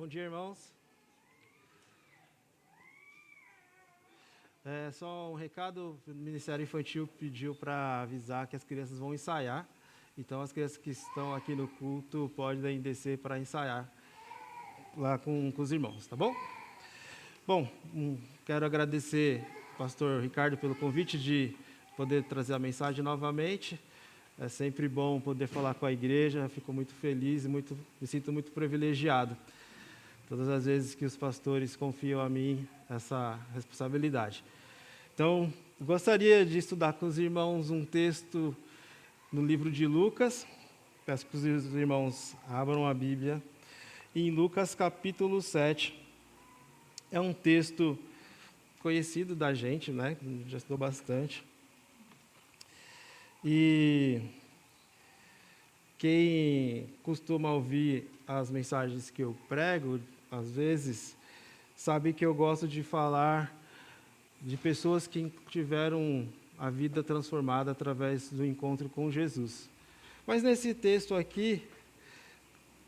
Bom dia, irmãos. Só um recado, o Ministério Infantil pediu para avisar que as crianças vão ensaiar. Então, as crianças que estão aqui no culto podem descer para ensaiar lá com os irmãos, tá bom? Bom, quero agradecer ao pastor Ricardo pelo convite de poder trazer a mensagem novamente. É sempre bom poder falar com a igreja, fico muito feliz e me sinto muito privilegiado. Todas as vezes que os pastores confiam a mim essa responsabilidade. Então, gostaria de estudar com os irmãos um texto no livro de Lucas. Peço que os irmãos abram a Bíblia. Em Lucas capítulo 7. É um texto conhecido da gente, né? Já estudou bastante. E quem costuma ouvir as mensagens que eu prego, às vezes, sabe que eu gosto de falar de pessoas que tiveram a vida transformada através do encontro com Jesus. Mas nesse texto aqui,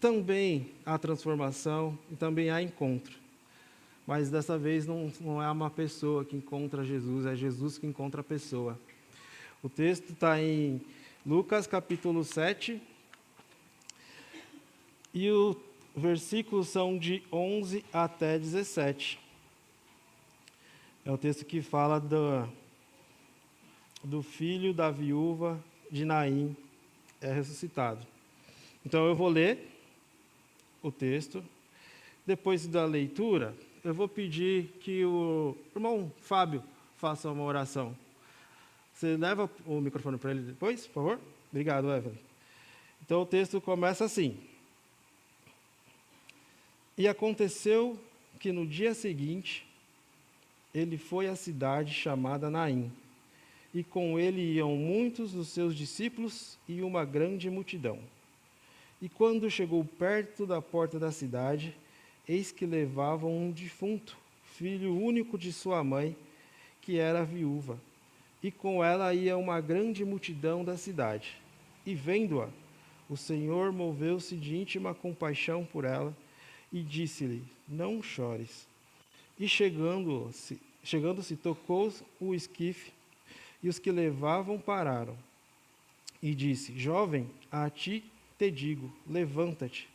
também há transformação e também há encontro. Mas dessa vez não é uma pessoa que encontra Jesus, é Jesus que encontra a pessoa. O texto está em Lucas capítulo 7, e os versículos são de 11 até 17. É o texto que fala do filho da viúva de Naim, ressuscitado. Então eu vou ler o texto. Depois da leitura, eu vou pedir que o irmão Fábio faça uma oração. Você leva o microfone para ele depois, por favor? Obrigado, Evelyn. Então o texto começa assim. E aconteceu que no dia seguinte, ele foi à cidade chamada Naim, e com ele iam muitos dos seus discípulos e uma grande multidão. E quando chegou perto da porta da cidade, eis que levavam um defunto, filho único de sua mãe, que era viúva, e com ela ia uma grande multidão da cidade. E vendo-a, o Senhor moveu-se de íntima compaixão por ela, e disse-lhe: não chores. E chegando-se, tocou o esquife, e os que levavam pararam. E disse: jovem, a ti te digo, levanta-te.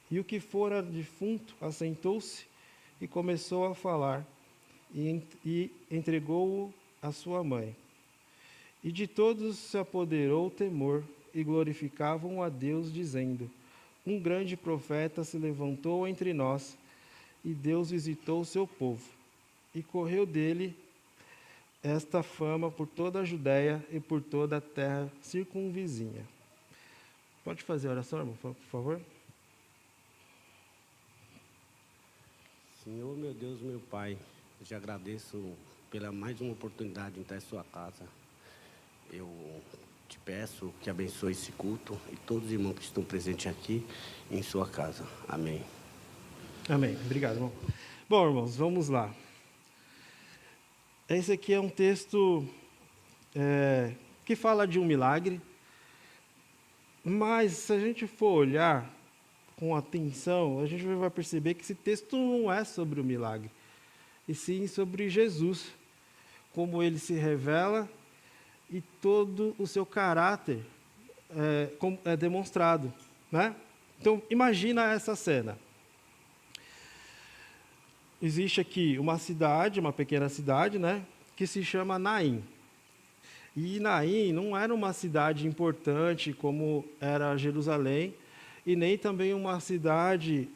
E o que fora defunto assentou-se e começou a falar, e entregou-o à sua mãe. E de todos se apoderou o temor, e glorificavam a Deus, dizendo: um grande profeta se levantou entre nós, e Deus visitou o seu povo. E correu dele esta fama por toda a Judéia e por toda a terra circunvizinha. Pode fazer a oração, irmão, por favor? Senhor, meu Deus, meu Pai, eu te agradeço pela mais uma oportunidade de entrar em sua casa. Eu te peço que abençoe esse culto e todos os irmãos que estão presentes aqui em sua casa. Amém. Amém. Obrigado, irmão. Bom, irmãos, vamos lá. Esse aqui é um texto que fala de um milagre, mas se a gente for olhar com atenção, a gente vai perceber que esse texto não é sobre o milagre, e sim sobre Jesus, como ele se revela e todo o seu caráter é demonstrado, né? Então, imagina essa cena. Existe aqui uma cidade, uma pequena cidade, né, que se chama Naim. E Naim não era uma cidade importante como era Jerusalém, e nem também uma cidade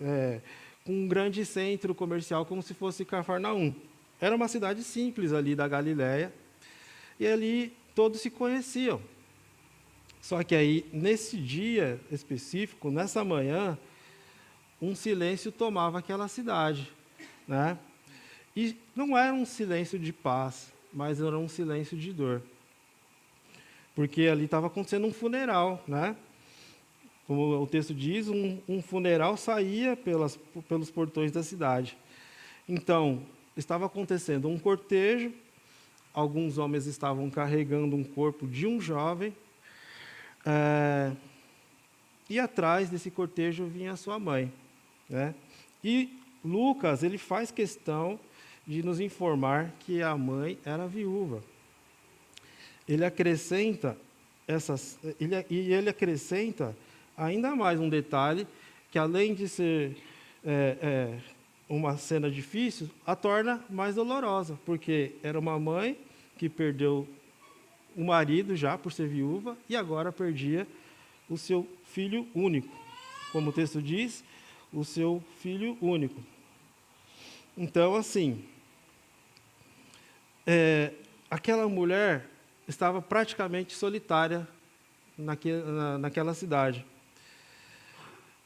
com um grande centro comercial como se fosse Cafarnaum. Era uma cidade simples ali da Galileia, e ali todos se conheciam. Só que aí, nesse dia específico, nessa manhã, um silêncio tomava aquela cidade, né? E não era um silêncio de paz, mas era um silêncio de dor. Porque ali estava acontecendo um funeral, né? Como o texto diz, um funeral saía pelos portões da cidade. Então, estava acontecendo um cortejo, alguns homens estavam carregando um corpo de um jovem, e atrás desse cortejo vinha sua mãe, né? E Lucas, ele faz questão de nos informar que a mãe era viúva. Ele acrescenta ele acrescenta ainda mais um detalhe que, além de ser uma cena difícil, a torna mais dolorosa, porque era uma mãe que perdeu o marido já por ser viúva e agora perdia o seu filho único. Como o texto diz, o seu filho único. Então, assim, aquela mulher estava praticamente solitária naquela cidade.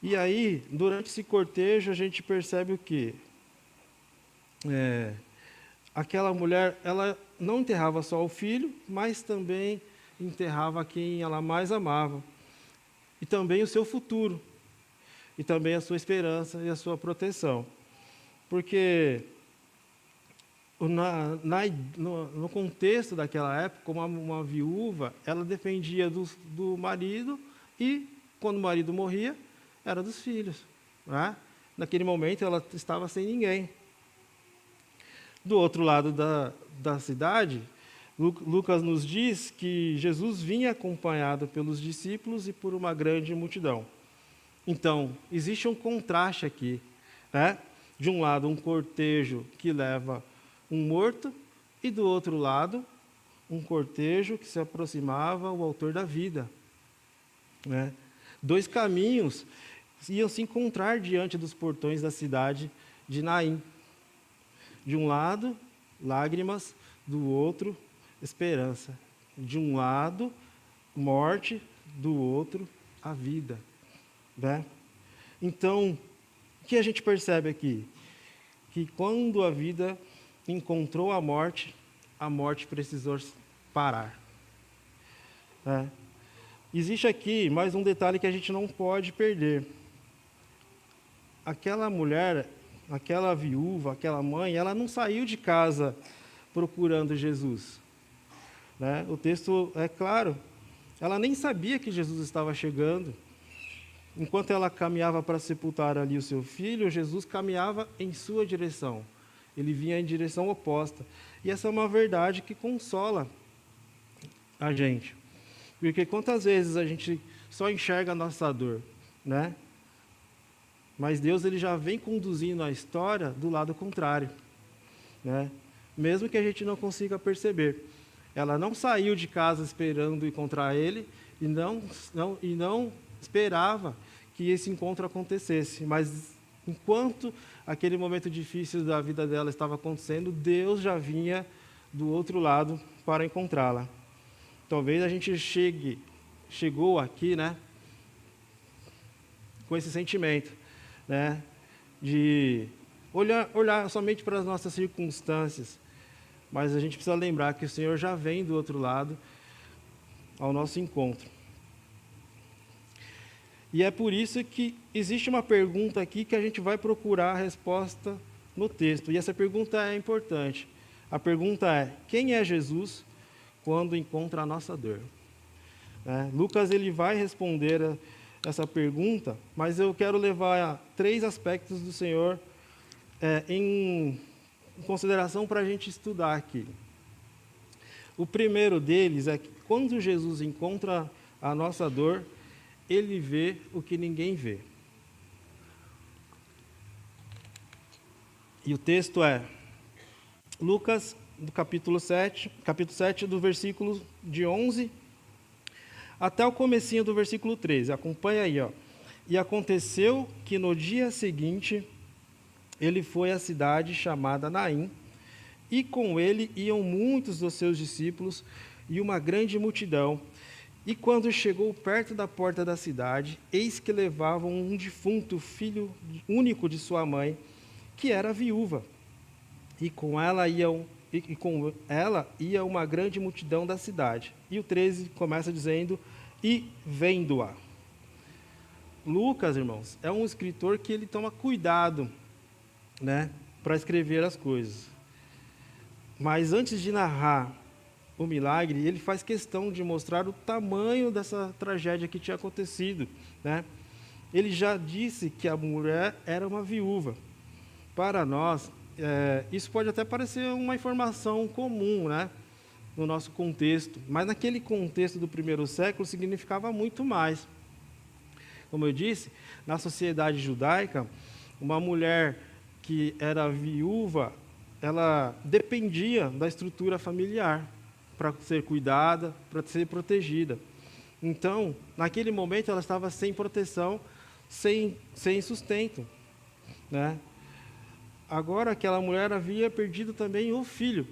E aí, durante esse cortejo, a gente percebe o quê? Aquela mulher, ela não enterrava só o filho, mas também enterrava quem ela mais amava. E também o seu futuro. E também a sua esperança e a sua proteção. Porque no contexto daquela época, como uma viúva, ela dependia do marido e, quando o marido morria, era dos filhos. Né? Naquele momento, ela estava sem ninguém. Do outro lado da cidade, Lucas nos diz que Jesus vinha acompanhado pelos discípulos e por uma grande multidão. Então, existe um contraste aqui. Né? De um lado, um cortejo que leva um morto, e do outro lado, um cortejo que se aproximava ao autor da vida. Né? Dois caminhos iam se encontrar diante dos portões da cidade de Naim. De um lado, lágrimas, do outro, esperança. De um lado, morte, do outro, a vida. Né? Então, o que a gente percebe aqui? Que quando a vida encontrou a morte precisou parar. Né? Existe aqui mais um detalhe que a gente não pode perder. Aquela mulher, aquela viúva, aquela mãe, ela não saiu de casa procurando Jesus. Né? O texto é claro, ela nem sabia que Jesus estava chegando. Enquanto ela caminhava para sepultar ali o seu filho, Jesus caminhava em sua direção. Ele vinha em direção oposta. E essa é uma verdade que consola a gente. Porque quantas vezes a gente só enxerga a nossa dor, né? Mas Deus, ele já vem conduzindo a história do lado contrário, né? Mesmo que a gente não consiga perceber. Ela não saiu de casa esperando encontrar ele e não esperava que esse encontro acontecesse, mas enquanto aquele momento difícil da vida dela estava acontecendo, Deus já vinha do outro lado para encontrá-la. Talvez a gente chegou aqui, né, com esse sentimento, né, de olhar somente para as nossas circunstâncias, mas a gente precisa lembrar que o Senhor já vem do outro lado ao nosso encontro. E é por isso que existe uma pergunta aqui que a gente vai procurar a resposta no texto. E essa pergunta é importante. A pergunta é: quem é Jesus quando encontra a nossa dor? Lucas, ele vai responder essa pergunta, mas eu quero levar 3 aspectos do Senhor em consideração para a gente estudar aqui. O primeiro deles é que quando Jesus encontra a nossa dor, ele vê o que ninguém vê. E o texto é Lucas, do capítulo 7, do versículo de 11 até o comecinho do versículo 13. Acompanha aí, ó. E aconteceu que no dia seguinte ele foi à cidade chamada Naim, e com ele iam muitos dos seus discípulos e uma grande multidão. E quando chegou perto da porta da cidade, eis que levavam um defunto filho único de sua mãe, que era viúva. E com ela ia uma grande multidão da cidade. E o 13 começa dizendo: e vendo-a. Lucas, irmãos, é um escritor que ele toma cuidado, né, para escrever as coisas. Mas antes de narrar o milagre, ele faz questão de mostrar o tamanho dessa tragédia que tinha acontecido, né? ele já disse que a mulher era uma viúva. Para nós, isso pode até parecer uma informação comum, né, no nosso contexto, mas naquele contexto do primeiro século significava muito mais. Como eu disse, na sociedade judaica, uma mulher que era viúva, ela dependia da estrutura familiar para ser cuidada, para ser protegida. Então, naquele momento, ela estava sem proteção, sem sustento, né? Agora, aquela mulher havia perdido também o filho.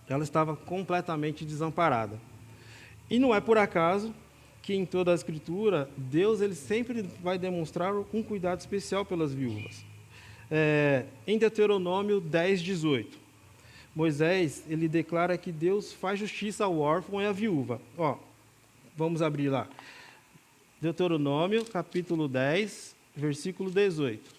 Ela estava completamente desamparada. E não é por acaso que em toda a Escritura, Deus ele sempre vai demonstrar um cuidado especial pelas viúvas. Em Deuteronômio 10:18, Moisés ele declara que Deus faz justiça ao órfão e à viúva. Vamos abrir lá. Deuteronômio, capítulo 10, versículo 18.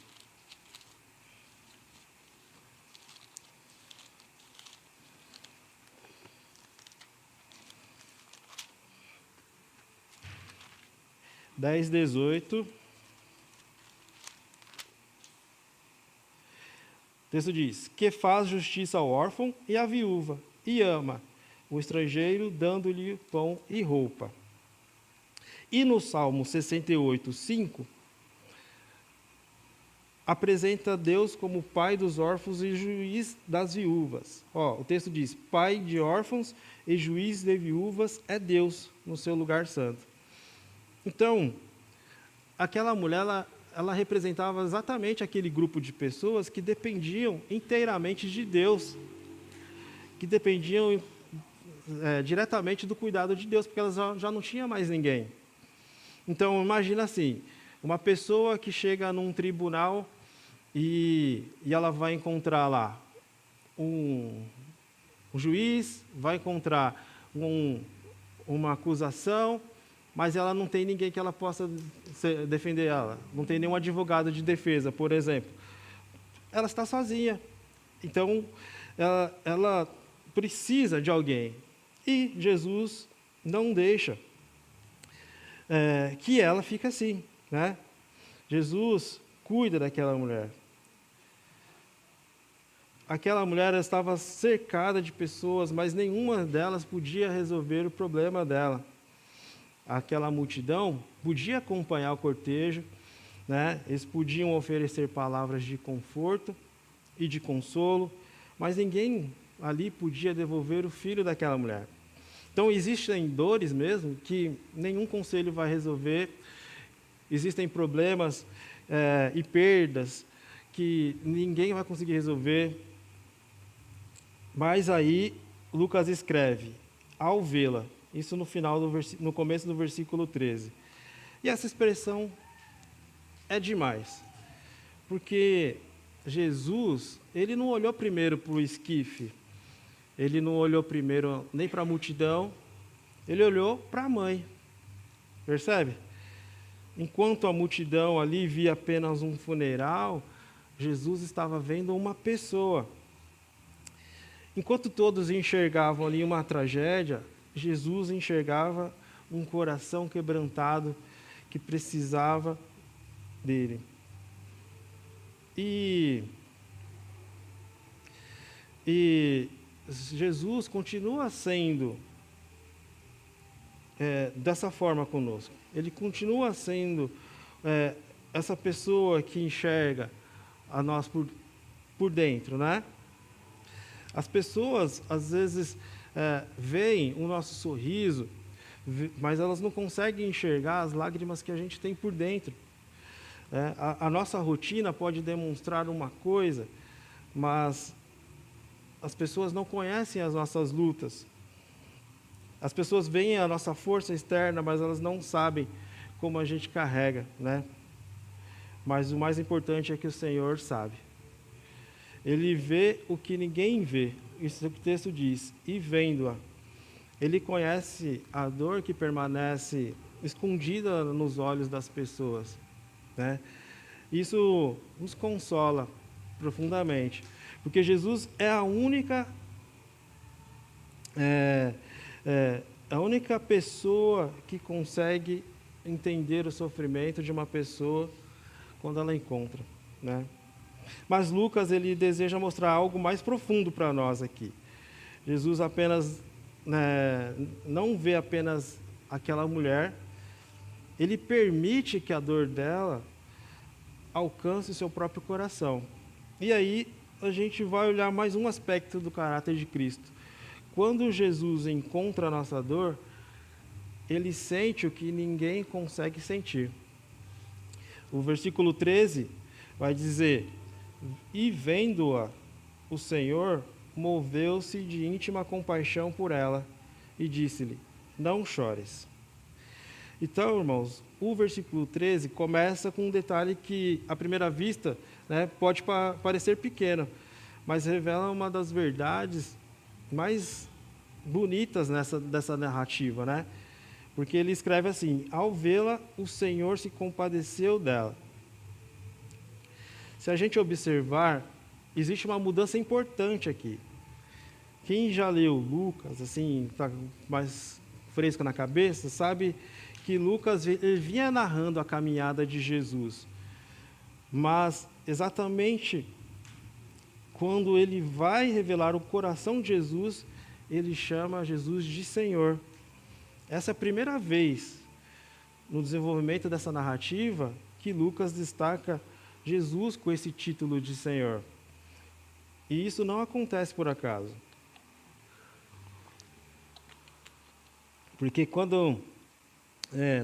O texto diz: que faz justiça ao órfão e à viúva, e ama o estrangeiro, dando-lhe pão e roupa. E no Salmo 68:5, apresenta Deus como pai dos órfãos e juiz das viúvas. O texto diz: pai de órfãos e juiz de viúvas é Deus no seu lugar santo. Então, aquela mulher, ela representava exatamente aquele grupo de pessoas que dependiam inteiramente de Deus, que dependiam diretamente do cuidado de Deus, porque elas já não tinham mais ninguém. Então, imagina assim, uma pessoa que chega num tribunal e ela vai encontrar lá um juiz, vai encontrar uma acusação, mas ela não tem ninguém que ela possa defender ela. Não tem nenhum advogado de defesa, por exemplo. Ela está sozinha. Então, ela precisa de alguém. E Jesus não deixa que ela fique assim, né? Jesus cuida daquela mulher. Aquela mulher estava cercada de pessoas, mas nenhuma delas podia resolver o problema dela. Aquela multidão podia acompanhar o cortejo, né? Eles podiam oferecer palavras de conforto e de consolo, mas ninguém ali podia devolver o filho daquela mulher. Então, existem dores mesmo que nenhum conselho vai resolver, existem problemas e perdas que ninguém vai conseguir resolver, mas aí Lucas escreve, ao vê-la, isso no começo do versículo 13. E essa expressão é demais, porque Jesus, ele não olhou primeiro para o esquife, ele não olhou primeiro nem para a multidão, ele olhou para a mãe, percebe? Enquanto a multidão ali via apenas um funeral, Jesus estava vendo uma pessoa. Enquanto todos enxergavam ali uma tragédia, Jesus enxergava um coração quebrantado que precisava dele. E Jesus continua sendo dessa forma conosco. Ele continua sendo essa pessoa que enxerga a nós por dentro, né? As pessoas, às vezes, veem o nosso sorriso, mas elas não conseguem enxergar as lágrimas que a gente tem por dentro. A nossa rotina pode demonstrar uma coisa, mas as pessoas não conhecem as nossas lutas. As pessoas veem a nossa força externa, mas elas não sabem como a gente carrega, né? Mas o mais importante é que o Senhor sabe. Ele vê o que ninguém vê, isso é o que o texto diz, e vendo-a, ele conhece a dor que permanece escondida nos olhos das pessoas, né? Isso nos consola profundamente, porque Jesus é a única pessoa que consegue entender o sofrimento de uma pessoa quando ela encontra, né? Mas Lucas, ele deseja mostrar algo mais profundo para nós aqui. Jesus apenas, né, não vê apenas aquela mulher, ele permite que a dor dela alcance o seu próprio coração. E aí a gente vai olhar mais um aspecto do caráter de Cristo. Quando Jesus encontra a nossa dor, ele sente o que ninguém consegue sentir. O versículo 13 vai dizer: e vendo-a, o Senhor moveu-se de íntima compaixão por ela e disse-lhe: não chores. Então, irmãos, o versículo 13 começa com um detalhe que, à primeira vista, né, pode parecer pequeno, mas revela uma das verdades mais bonitas dessa narrativa, né? Porque ele escreve assim: ao vê-la, o Senhor se compadeceu dela. Se a gente observar, existe uma mudança importante aqui. Quem já leu Lucas, assim, está mais fresco na cabeça, sabe que Lucas ele vinha narrando a caminhada de Jesus. Mas, exatamente quando ele vai revelar o coração de Jesus, ele chama Jesus de Senhor. Essa é a primeira vez no desenvolvimento dessa narrativa que Lucas destaca Jesus com esse título de Senhor. E isso não acontece por acaso. Porque quando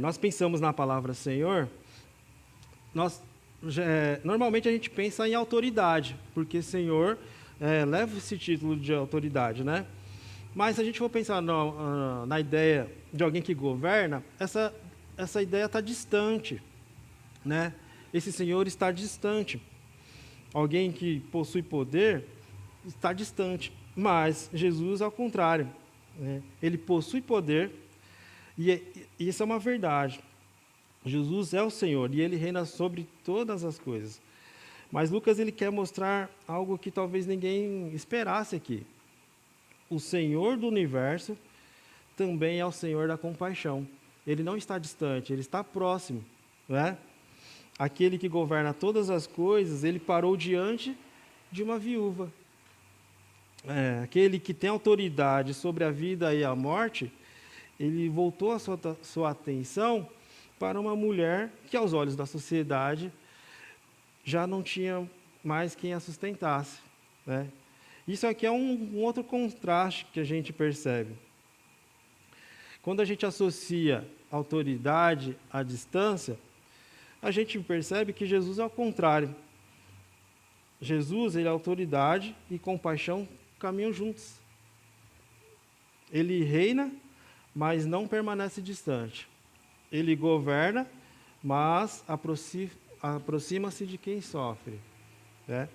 nós pensamos na palavra Senhor, normalmente a gente pensa em autoridade, porque Senhor leva esse título de autoridade, né? Mas se a gente for pensar na ideia de alguém que governa, essa ideia está distante, né? Esse Senhor está distante. Alguém que possui poder está distante. Mas Jesus, ao contrário, né? Ele possui poder e isso é uma verdade. Jesus é o Senhor e Ele reina sobre todas as coisas. Mas Lucas ele quer mostrar algo que talvez ninguém esperasse aqui. O Senhor do universo também é o Senhor da compaixão. Ele não está distante, Ele está próximo, né? Aquele que governa todas as coisas, Ele parou diante de uma viúva. Aquele que tem autoridade sobre a vida e a morte, Ele voltou a sua atenção para uma mulher que, aos olhos da sociedade, já não tinha mais quem a sustentasse, né? Isso aqui é um outro contraste que a gente percebe. Quando a gente associa autoridade à distância, a gente percebe que Jesus é ao contrário. Jesus, ele é autoridade e compaixão caminham juntos. Ele reina, mas não permanece distante. Ele governa, mas aproxima-se de quem sofre, né?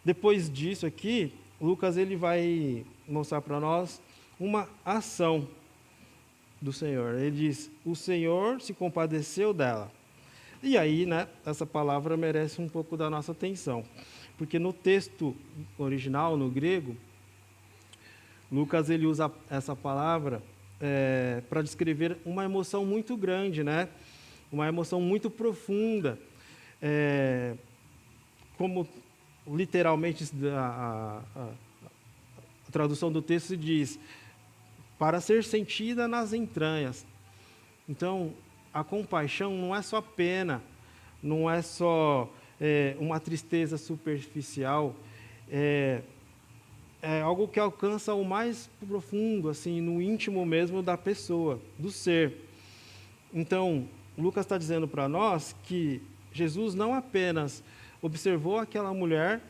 Depois disso aqui, Lucas ele vai mostrar para nós uma ação do Senhor. Ele diz: o Senhor se compadeceu dela. E aí, né, essa palavra merece um pouco da nossa atenção, porque no texto original, no grego, Lucas ele usa essa palavra para descrever uma emoção muito grande, né? Uma emoção muito profunda, como literalmente a tradução do texto diz, para ser sentida nas entranhas. Então, a compaixão não é só pena, não é só uma tristeza superficial, é algo que alcança o mais profundo, assim, no íntimo mesmo da pessoa, do ser. Então, Lucas está dizendo para nós que Jesus não apenas observou aquela mulher,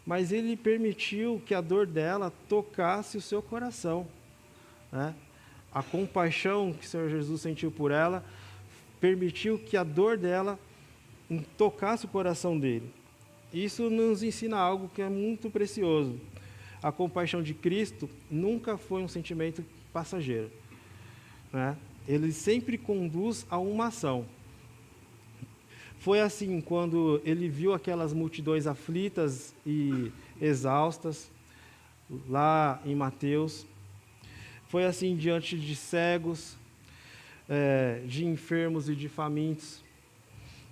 mas ele permitiu que a dor dela tocasse o seu coração, né? A compaixão que o Senhor Jesus sentiu por ela permitiu que a dor dela tocasse o coração dele. Isso nos ensina algo que é muito precioso. A compaixão de Cristo nunca foi um sentimento passageiro, né? Ele sempre conduz a uma ação. Foi assim quando ele viu aquelas multidões aflitas e exaustas, lá em Mateus. Foi assim diante de cegos. de enfermos e de famintos.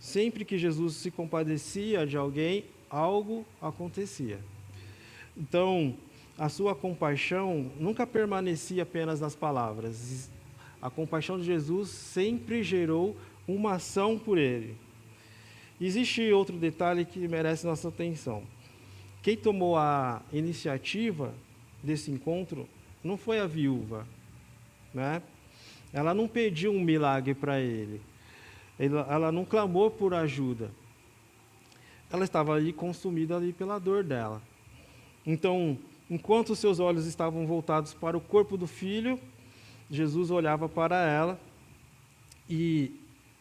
Sempre que Jesus se compadecia de alguém, algo acontecia. Então, a sua compaixão nunca permanecia apenas nas palavras. A compaixão de Jesus sempre gerou uma ação por ele. Existe outro detalhe que merece nossa atenção. Quem tomou a iniciativa desse encontro não foi a viúva, né? Ela não pediu um milagre para ele. Ela não clamou por ajuda. Ela estava ali consumida ali pela dor dela. Então, enquanto seus olhos estavam voltados para o corpo do filho, Jesus olhava para ela. E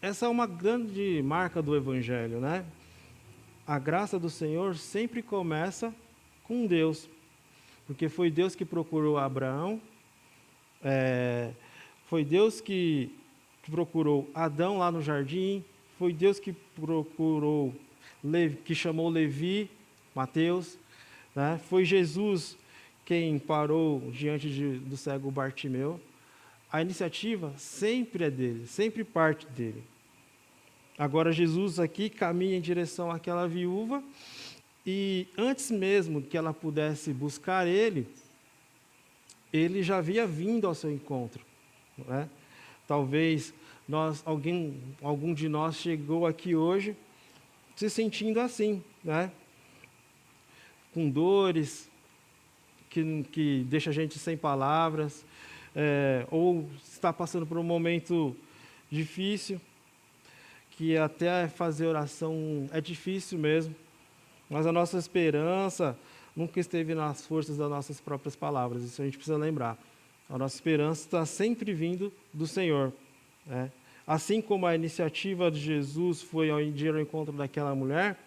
essa é uma grande marca do Evangelho, né? A graça do Senhor sempre começa com Deus, porque foi Deus que procurou Abraão, foi Deus que procurou Adão lá no jardim, foi Deus que procurou, que chamou Levi, Mateus, né? Foi Jesus quem parou diante do cego Bartimeu. A iniciativa sempre é dele, sempre parte dele. Agora Jesus aqui caminha em direção àquela viúva e antes mesmo que ela pudesse buscar ele já havia vindo ao seu encontro, né? Talvez algum de nós chegou aqui hoje se sentindo assim, né? Com dores que deixa a gente sem palavras, ou está passando por um momento difícil, que até fazer oração é difícil mesmo, mas a nossa esperança nunca esteve nas forças das nossas próprias palavras, isso a gente precisa lembrar. A nossa esperança está sempre vindo do Senhor, né? Assim como a iniciativa de Jesus foi ao encontro daquela mulher,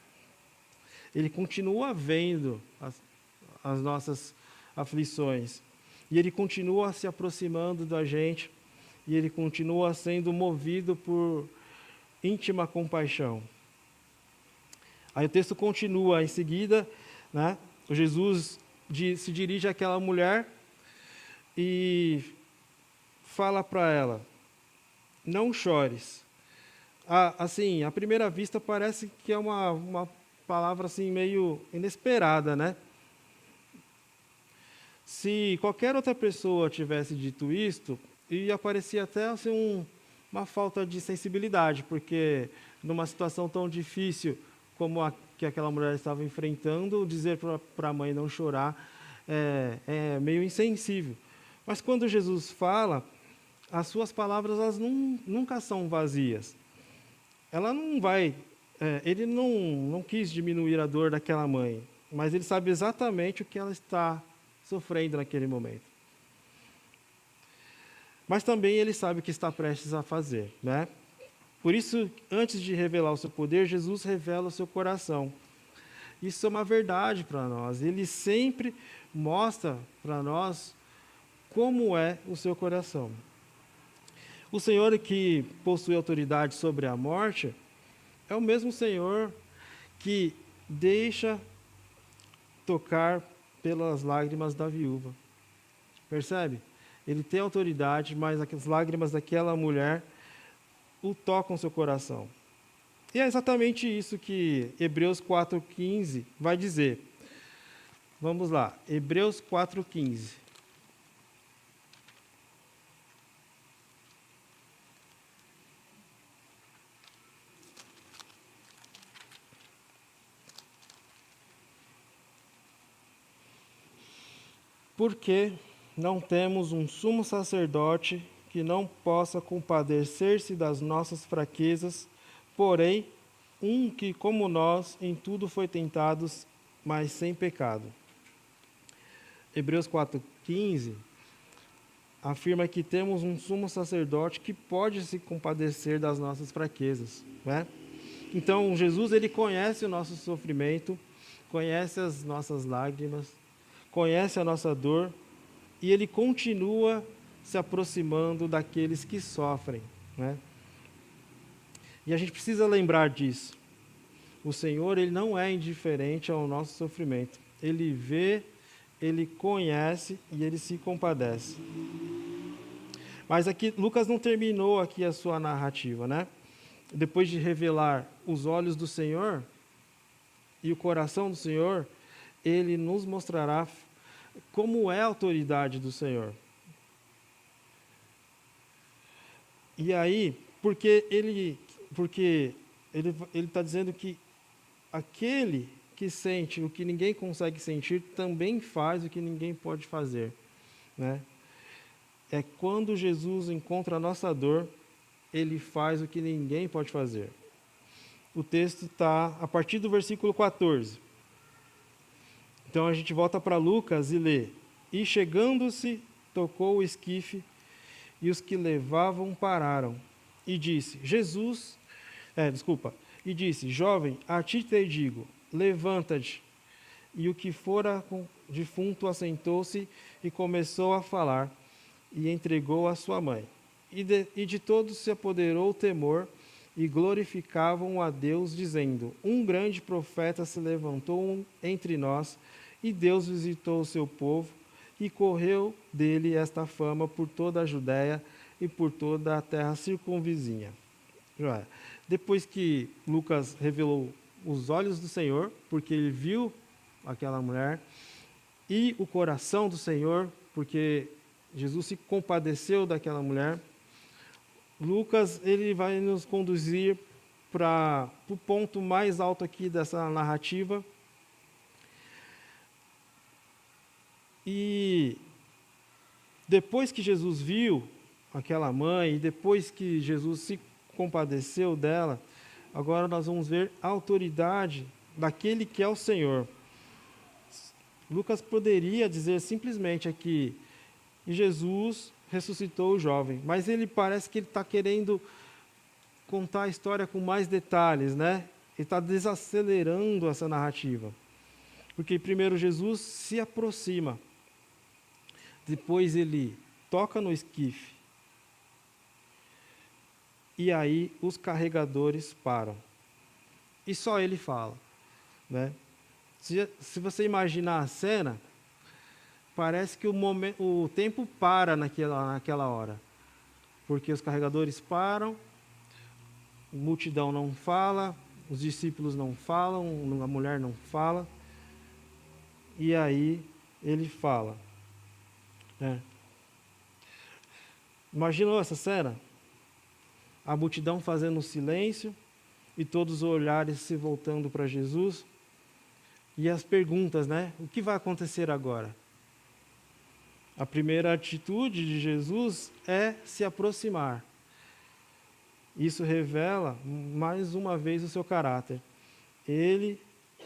Ele continua vendo as nossas aflições, e Ele continua se aproximando da gente, e Ele continua sendo movido por íntima compaixão. Aí o texto continua, em seguida, né, Jesus se dirige àquela mulher e fala para ela, não chores. Assim, à primeira vista parece que é uma palavra assim, meio inesperada, né? Se qualquer outra pessoa tivesse dito isto, ia parecer até assim, uma falta de sensibilidade, porque numa situação tão difícil como a que aquela mulher estava enfrentando, dizer para a mãe não chorar é meio insensível. Mas quando Jesus fala, as suas palavras elas nunca são vazias. Ela não vai, ele não quis diminuir a dor daquela mãe, mas ele sabe exatamente o que ela está sofrendo naquele momento. Mas também ele sabe o que está prestes a fazer, né? Por isso, antes de revelar o seu poder, Jesus revela o seu coração. Isso é uma verdade para nós. Ele sempre mostra para nós como é o seu coração. O Senhor que possui autoridade sobre a morte é o mesmo Senhor que deixa tocar pelas lágrimas da viúva. Percebe? Ele tem autoridade, mas as lágrimas daquela mulher o tocam seu coração. E é exatamente isso que Hebreus 4,15 vai dizer. Vamos lá, Hebreus 4,15. Porque não temos um sumo sacerdote que não possa compadecer-se das nossas fraquezas, porém, um que, como nós, em tudo foi tentado, mas sem pecado. Hebreus 4,15 afirma que temos um sumo sacerdote que pode se compadecer das nossas fraquezas, né? Então, Jesus, ele conhece o nosso sofrimento, conhece as nossas lágrimas, conhece a nossa dor, e ele continua se aproximando daqueles que sofrem, né? E a gente precisa lembrar disso. O Senhor, ele não é indiferente ao nosso sofrimento. Ele vê, ele conhece e ele se compadece. Mas aqui, Lucas não terminou aqui a sua narrativa, né? Depois de revelar os olhos do Senhor e o coração do Senhor, ele nos mostrará como é a autoridade do Senhor. E aí, porque ele está dizendo que aquele que sente o que ninguém consegue sentir também faz o que ninguém pode fazer, né? É quando Jesus encontra a nossa dor, ele faz o que ninguém pode fazer. O texto está a partir do versículo 14. Então a gente volta para Lucas e lê: E chegando-se, tocou o esquife, e os que levavam pararam. E disse: E disse: Jovem, a ti te digo, levanta-te. E o que fora defunto assentou-se e começou a falar, e entregou a sua mãe. E de todos se apoderou o temor, e glorificavam a Deus, dizendo: Um grande profeta se levantou entre nós, e Deus visitou o seu povo, e correu dele esta fama por toda a Judéia e por toda a terra circunvizinha. Depois que Lucas revelou os olhos do Senhor, porque ele viu aquela mulher, e o coração do Senhor, porque Jesus se compadeceu daquela mulher, Lucas ele vai nos conduzir para o ponto mais alto aqui dessa narrativa. E depois que Jesus viu aquela mãe, e depois que Jesus se compadeceu dela, agora nós vamos ver a autoridade daquele que é o Senhor. Lucas poderia dizer simplesmente aqui: Jesus ressuscitou o jovem, mas ele parece que ele está querendo contar a história com mais detalhes, né? Ele está desacelerando essa narrativa. Porque primeiro Jesus se aproxima, depois ele toca no esquife, e aí os carregadores param. E só ele fala, né? Se você imaginar a cena, parece que o tempo para naquela hora. Porque os carregadores param, a multidão não fala, os discípulos não falam, a mulher não fala. E aí ele fala, né? Imaginou essa cena? A multidão fazendo silêncio e todos os olhares se voltando para Jesus. E as perguntas, né? O que vai acontecer agora? A primeira atitude de Jesus é se aproximar. Isso revela, mais uma vez, o seu caráter. Ele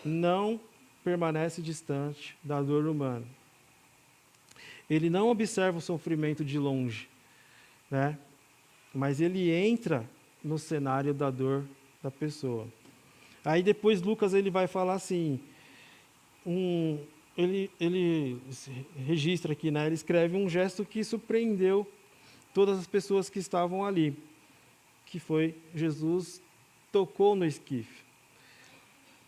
não permanece distante da dor humana. Ele não observa o sofrimento de longe, né? Mas ele entra no cenário da dor da pessoa. Aí depois Lucas ele vai falar assim, ele registra aqui, né? Ele escreve um gesto que surpreendeu todas as pessoas que estavam ali, que foi Jesus tocou no esquife.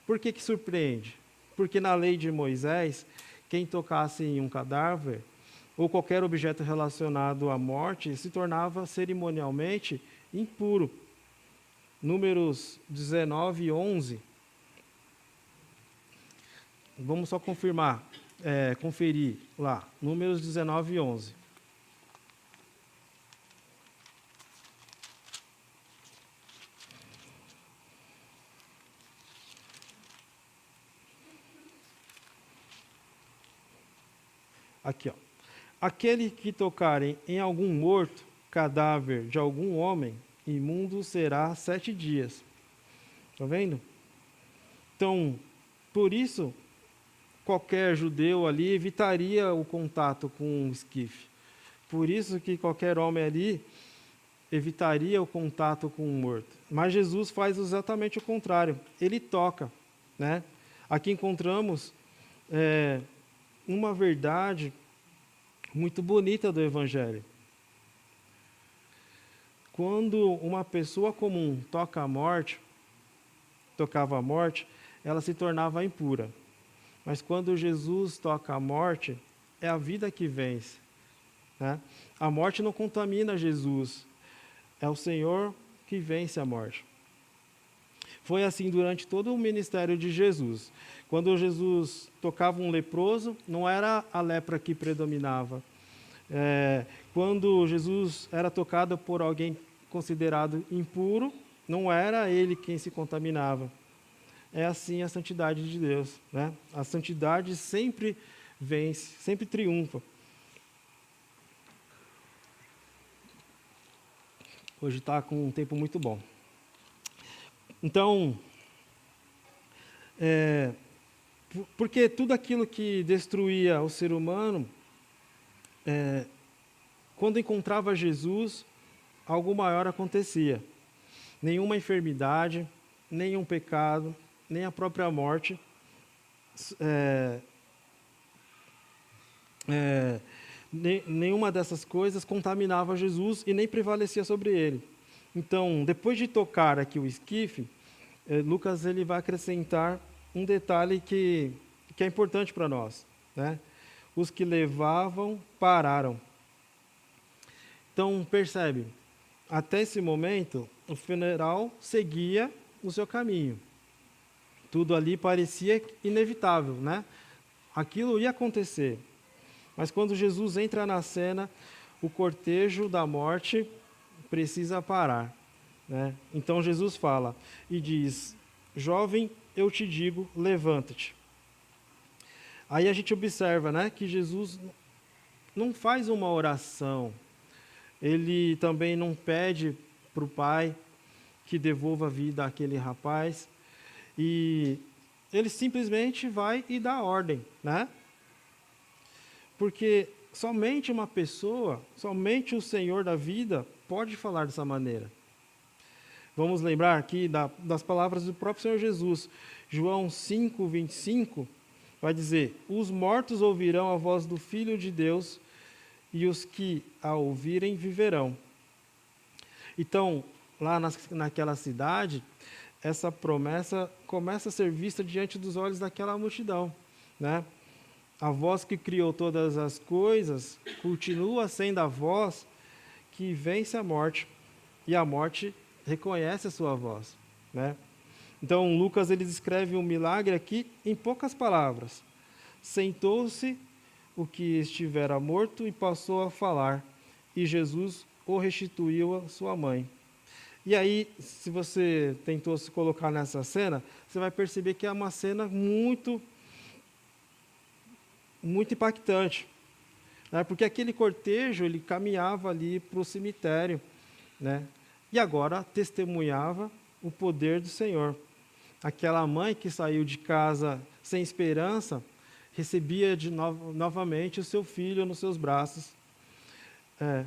Por que surpreende? Porque na lei de Moisés, quem tocasse em um cadáver ou qualquer objeto relacionado à morte se tornava cerimonialmente impuro. Números 19 e 11. Vamos só conferir lá. Números 19 e 11. Aqui, ó. Aquele que tocarem em algum morto, cadáver de algum homem, imundo será 7 dias. Está vendo? Então, por isso, qualquer judeu ali evitaria o contato com o esquife. Por isso que qualquer homem ali evitaria o contato com o morto. Mas Jesus faz exatamente o contrário. Ele toca, né? Aqui encontramos uma verdade muito bonita do Evangelho. Quando uma pessoa comum tocava a morte, ela se tornava impura. Mas quando Jesus toca a morte, é a vida que vence, né? A morte não contamina Jesus, é o Senhor que vence a morte. Foi assim durante todo o ministério de Jesus. Quando Jesus tocava um leproso, não era a lepra que predominava. Quando Jesus era tocado por alguém considerado impuro, não era ele quem se contaminava. É assim a santidade de Deus, né? A santidade sempre vence, sempre triunfa. Hoje está com um tempo muito bom. Então, porque tudo aquilo que destruía o ser humano, quando encontrava Jesus, algo maior acontecia. Nenhuma enfermidade, nenhum pecado, nem a própria morte nenhuma dessas coisas contaminava Jesus e nem prevalecia sobre ele. Então, depois de tocar aqui o esquife, Lucas ele vai acrescentar um detalhe que é importante para nós, né? Os que levavam pararam. Então, percebe, até esse momento, o funeral seguia o seu caminho. Tudo ali parecia inevitável, né? Aquilo ia acontecer. Mas quando Jesus entra na cena, o cortejo da morte precisa parar, né? Então Jesus fala e diz: jovem, eu te digo, levanta-te. Aí a gente observa, né, que Jesus não faz uma oração. Ele também não pede para o Pai que devolva a vida àquele rapaz. E ele simplesmente vai e dá ordem, né? Porque somente uma pessoa, somente o Senhor da vida pode falar dessa maneira. Vamos lembrar aqui das palavras do próprio Senhor Jesus. João 5:25 vai dizer: os mortos ouvirão a voz do Filho de Deus, e os que a ouvirem viverão. Então, lá naquela cidade, essa promessa começa a ser vista diante dos olhos daquela multidão, né? A voz que criou todas as coisas continua sendo a voz que vence a morte, e a morte reconhece a sua voz, né? Então, Lucas ele descreve um milagre aqui em poucas palavras. Sentou-se o que estivera morto e passou a falar, e Jesus o restituiu a sua mãe. E aí, se você tentou se colocar nessa cena, você vai perceber que é uma cena muito impactante, né? Porque aquele cortejo, ele caminhava ali para o cemitério, né? E agora testemunhava o poder do Senhor. Aquela mãe que saiu de casa sem esperança, recebia novamente o seu filho nos seus braços.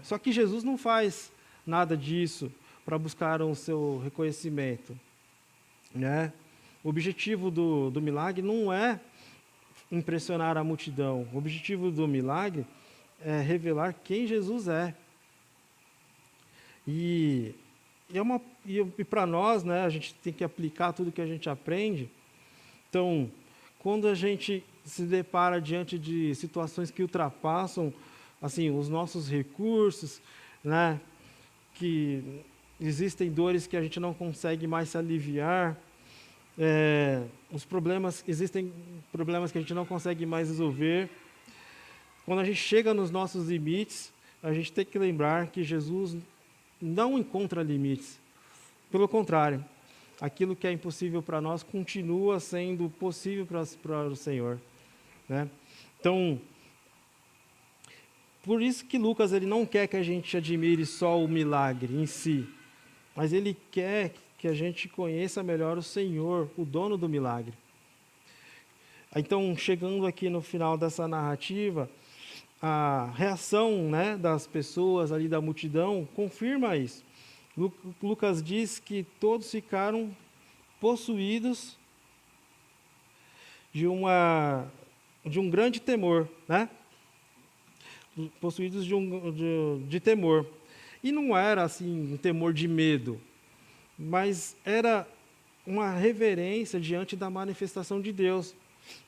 Só que Jesus não faz nada disso para buscar o seu reconhecimento, né? O objetivo do milagre não é impressionar a multidão. O objetivo do milagre é revelar quem Jesus é. E para nós, né, a gente tem que aplicar tudo que a gente aprende. Então, quando a gente se depara diante de situações que ultrapassam assim, os nossos recursos, né, que existem dores que a gente não consegue mais se aliviar, existem problemas que a gente não consegue mais resolver. Quando a gente chega nos nossos limites, a gente tem que lembrar que Jesus não encontra limites. Pelo contrário, aquilo que é impossível para nós continua sendo possível para o Senhor, né? Então, por isso que Lucas ele não quer que a gente admire só o milagre em si, mas ele quer que a gente conheça melhor o Senhor, o dono do milagre. Então, chegando aqui no final dessa narrativa, a reação, né, das pessoas ali da multidão confirma isso. Lucas diz que todos ficaram possuídos de um grande temor, né? Possuídos de temor. E não era assim um temor de medo, mas era uma reverência diante da manifestação de Deus,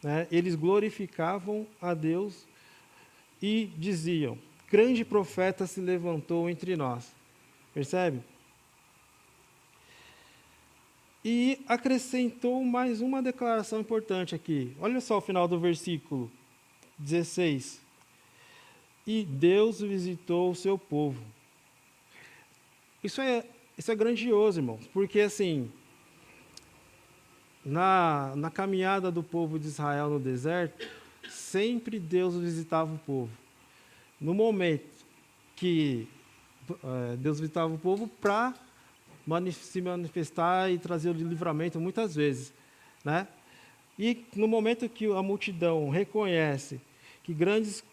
né? Eles glorificavam a Deus e diziam: grande profeta se levantou entre nós. Percebe? E acrescentou mais uma declaração importante aqui. Olha só o final do versículo 16. E Deus visitou o seu povo. Isso é grandioso, irmãos, porque assim, na caminhada do povo de Israel no deserto, sempre Deus visitava o povo. No momento que Deus visitava o povo para se manifestar e trazer o livramento muitas vezes, né? E no momento que a multidão reconhece que grande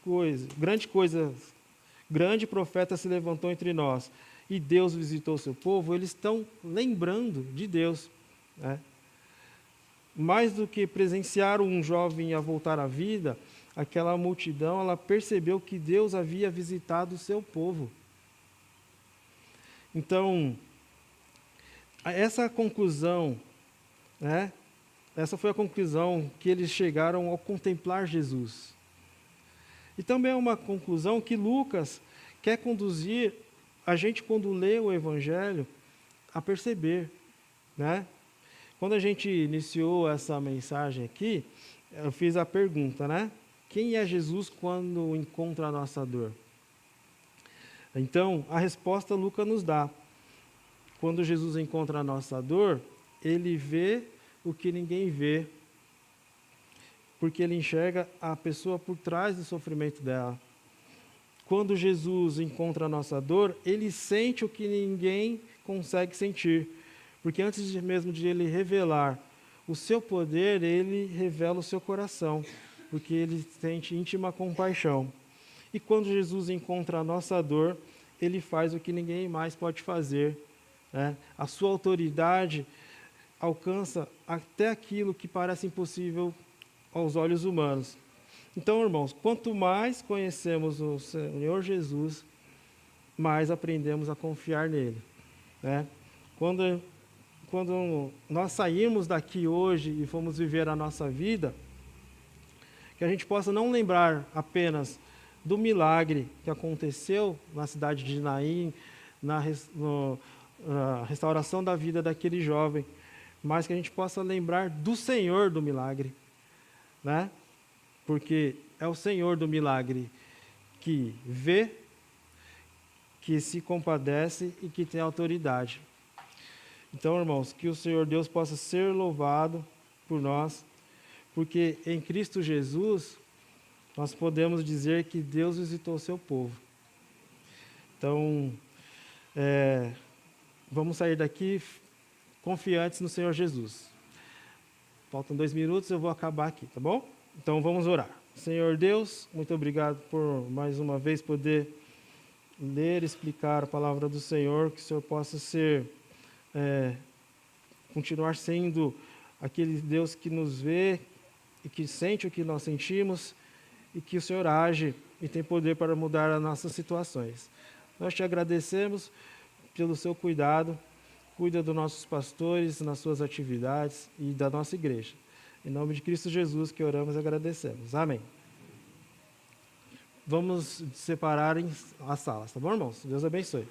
profeta se levantou entre nós e Deus visitou o seu povo, eles estão lembrando de Deus, né? Mais do que presenciar um jovem a voltar à vida, aquela multidão, ela percebeu que Deus havia visitado o seu povo. Então, essa conclusão, né? Essa foi a conclusão que eles chegaram ao contemplar Jesus. E também é uma conclusão que Lucas quer conduzir a gente, quando lê o Evangelho, a perceber, né? Quando a gente iniciou essa mensagem aqui, eu fiz a pergunta, né? Quem é Jesus quando encontra a nossa dor? Então, a resposta Lucas nos dá. Quando Jesus encontra a nossa dor, ele vê o que ninguém vê, porque ele enxerga a pessoa por trás do sofrimento dela. Quando Jesus encontra a nossa dor, ele sente o que ninguém consegue sentir, porque antes mesmo de ele revelar o seu poder, ele revela o seu coração, porque ele sente íntima compaixão. E quando Jesus encontra a nossa dor, ele faz o que ninguém mais pode fazer, né? A sua autoridade alcança até aquilo que parece impossível aos olhos humanos. Então, irmãos, quanto mais conhecemos o Senhor Jesus, mais aprendemos a confiar nele, né? Quando nós sairmos daqui hoje e formos viver a nossa vida, que a gente possa não lembrar apenas do milagre que aconteceu na cidade de Naim, na restauração da vida daquele jovem, mas que a gente possa lembrar do Senhor do milagre, né? Porque é o Senhor do milagre que vê, que se compadece e que tem autoridade. Então, irmãos, que o Senhor Deus possa ser louvado por nós, porque em Cristo Jesus nós podemos dizer que Deus visitou o seu povo. Então, vamos sair daqui confiantes no Senhor Jesus. Faltam 2 minutos, eu vou acabar aqui, tá bom? Então vamos orar. Senhor Deus, muito obrigado por mais uma vez poder ler e explicar a palavra do Senhor, que o Senhor possa continuar sendo aquele Deus que nos vê e que sente o que nós sentimos, e que o Senhor age e tem poder para mudar as nossas situações. Nós te agradecemos pelo seu cuidado, cuida dos nossos pastores nas suas atividades e da nossa igreja. Em nome de Cristo Jesus que oramos e agradecemos. Amém. Vamos separar as salas, tá bom, irmãos? Deus abençoe.